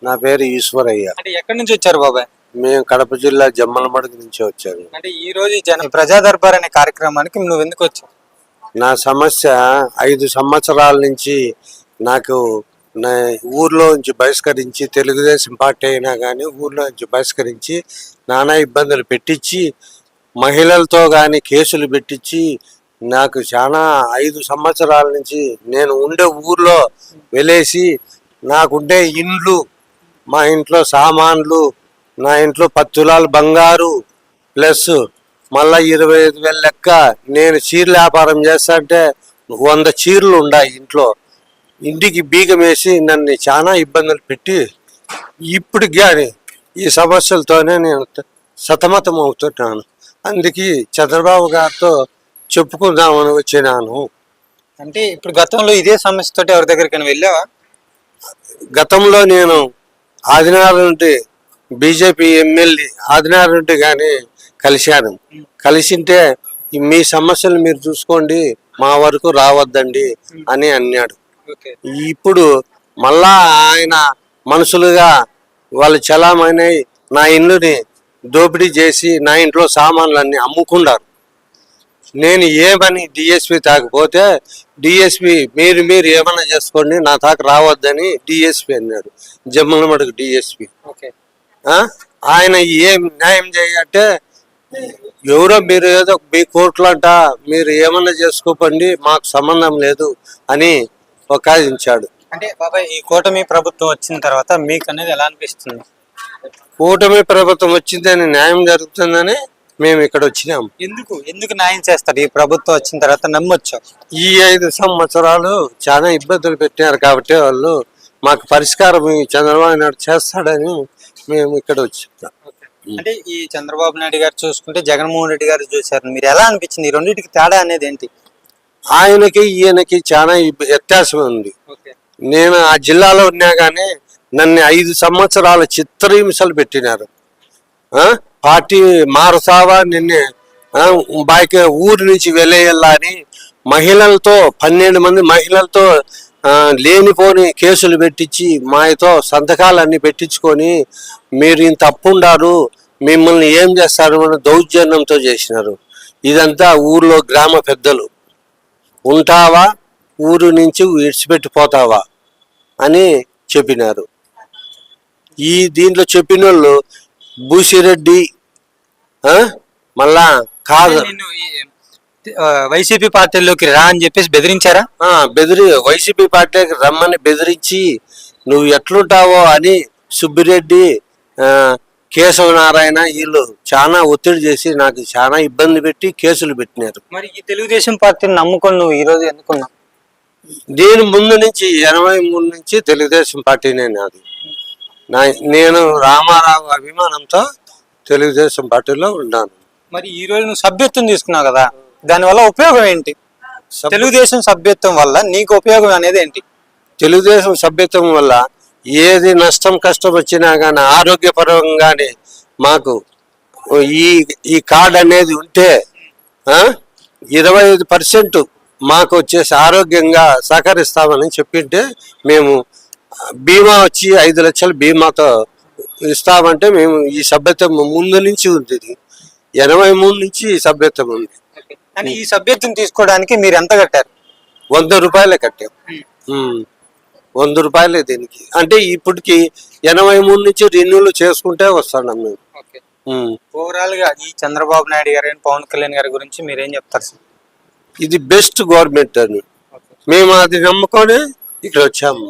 నా పేరు ఈశ్వరయ్య. అంటే ఎక్కడి నుంచి వచ్చారు బాబాయ్? మేము కడప జిల్లా జమ్మలమడుగు నుంచి వచ్చాను. అంటే ఈ రోజు ఈ ప్రజా దర్బార్ అనే కార్యక్రమానికి నువ్వు ఎందుకు వచ్చావు? నా సమస్య 5 సంవత్సరాల నుంచి నాకు నా ఊర్లో నుంచి బహిష్కరించి, తెలుగుదేశం పార్టీ అయినా కానీ ఊర్లో నుంచి బహిష్కరించి నానా ఇబ్బందులు పెట్టించి, మహిళలతో కానీ కేసులు పెట్టించి, నాకు చాలా 5 సంవత్సరాల నుంచి నేను ఉండే ఊర్లో వెలేసి, నాకుండే ఇండ్లు, మా ఇంట్లో సామాన్లు, నా ఇంట్లో 10 తులాలు బంగారు ప్లస్ మళ్ళా 25,000 లెక్క. నేను చీరల వ్యాపారం చేస్తా అంటే 100 చీరలు ఉన్నాయి ఇంట్లో. ఇంటికి బీగం వేసి నన్ను చాలా ఇబ్బందులు పెట్టి ఇప్పటికి కానీ ఈ సమస్యలతోనే నేను సతమతం అవుతున్నాను. అందుకే చంద్రబాబు గారితో చెప్పుకుందామని వచ్చినాను. అంటే ఇప్పుడు గతంలో ఇదే సమస్యతో ఎవరి దగ్గరికి వెళ్ళావా? గతంలో నేను ఆదినారాయణ నుండి బీజేపీ ఎమ్మెల్యే ఆదినారాయణ నుండి కానీ కలిశాను. కలిసింటే మీ సమస్యలు మీరు చూసుకోండి, మా వరకు రావద్దండి అని అన్నాడు. ఇప్పుడు మళ్ళా ఆయన మనుషులుగా వాళ్ళు చలామణి నా ఇల్లుని దోపిడీ చేసి నా ఇంట్లో సామాన్లన్నీ అమ్ముకున్నారు. నేను ఏమని డిఎస్పీ తాకపోతే డిఎస్పీ మీరు ఏమన్నా చేసుకోండి, నా తాక రావద్దని డిఎస్పీ అన్నాడు. జమ్మలమడుగు డిఎస్పీ. ఆయన ఏం న్యాయం చేయాలంటే, ఎవరో మీరు ఏదో మీ కోర్టులు అంట, మీరు ఏమన్నా చేసుకోపండి, మాకు సంబంధం లేదు అని ఒకాదించాడు. అంటే బాబాయ్, ఈ కూటమి ప్రభుత్వం వచ్చిన తర్వాత మీకు అనేది ఎలా అనిపిస్తుంది? కూటమి ప్రభుత్వం వచ్చిందని న్యాయం జరుగుతుందని మేము ఇక్కడ వచ్చినాము. ఎందుకు న్యాయం చేస్తారు? ఈ ప్రభుత్వం వచ్చిన తర్వాత నమ్మొచ్చు. ఈ 5 సంవత్సరాలు చాలా ఇబ్బందులు పెట్టారు కాబట్టి వాళ్ళు మాకు పరిష్కారం చంద్రబాబు నాయుడు చేస్తాడని మేము ఇక్కడ వచ్చాం. అంటే ఈ చంద్రబాబు నాయుడు గారు చూసుకుంటే జగన్మోహన్ రెడ్డి గారు చూసారు, మీరు ఎలా అనిపించింది? ఈ రెండింటికి తేడా అనేది ఏంటి? ఆయనకి ఈయనకి చాలా వ్యత్యాసం ఉంది. నేను ఆ జిల్లాలో ఉన్నా కానీ నన్ను 5 సంవత్సరాల చిత్రహింసలు పెట్టినారు. పార్టీ మారుతావా, నిన్నే బాకి ఊరి నుంచి వెళ్ళేయాలని మహిళలతో 12 మంది మహిళలతో లేనిపోని కేసులు పెట్టించి మాతో సంతకాలన్నీ పెట్టించుకొని మీరు ఇంత తప్పుండారు, మిమ్మల్ని ఏం చేస్తారు అని దౌర్జన్యంతో చేసినారు. ఇదంతా ఊర్లో గ్రామ పెద్దలు, ఉంటావా ఊరు నుంచి విడిచిపెట్టిపోతావా అని చెప్పినారు. ఈ దీంట్లో చెప్పిన వాళ్ళు బూసిరెడ్డి మళ్ళా కాదు వైసీపీ పార్టీలోకి రా అని చెప్పేసి బెదిరించారా? వైసీపీ పార్టీకి రమ్మని బెదిరించి నువ్వు ఎట్లుంటావో అని సుబ్బిరెడ్డి, కేశవనారాయణ వీళ్ళు చాలా ఒత్తిడి చేసి నాకు చాలా ఇబ్బంది పెట్టి కేసులు పెట్టినారు. మరి ఈ తెలుగుదేశం పార్టీని నమ్ముకొని నువ్వు ఈ రోజు ఎందుకున్నావు? దీని ముందు నుంచి 83 నుంచి తెలుగుదేశం పార్టీనే నాది. నేను రామారావు అభిమానంతో తెలుగుదేశం పార్టీలో ఉన్నాను. మరి ఈ రోజు నువ్వు సభ్యత్వం తీసుకున్నావు కదా, దానివల్ల ఉపయోగం ఏంటి? తెలుగుదేశం సభ్యత్వం వల్ల నీకు ఉపయోగం అనేది ఏంటి? తెలుగుదేశం సభ్యత్వం వల్ల ఏది నష్టం కష్టం వచ్చినా కానీ ఆరోగ్యపరంగానే మాకు ఈ కార్డు అనేది ఉంటే 25% మాకు వచ్చేసి ఆరోగ్యంగా సహకరిస్తామని చెప్పింటే మేము బీమా వచ్చి 5 లక్షల బీమాతో ఇస్తామంటే మేము ఈ సభ్యత్వం ముందు నుంచి ఉంటుంది. 83 నుంచి ఈ సభ్యత్వం ఉంది. ఈ సభ్యత్వం తీసుకోవడానికి మీరు ఎంత కట్టారు? 100 రూపాయలే కట్టాం. 100 రూపాయలే దీనికి. అంటే ఇప్పటికి 83 నుంచి రెన్యూలు చేసుకుంటే వస్తున్నాం మేము. ఓవరాల్ గా ఈ చంద్రబాబు నాయుడు గారు, పవన్ కళ్యాణ్ గారి గురించి మీరేం చెప్తారు సార్? ఇది బెస్ట్ గవర్నమెంట్ అని మేము అది నమ్ముకొని ఇక్కడ వచ్చాము.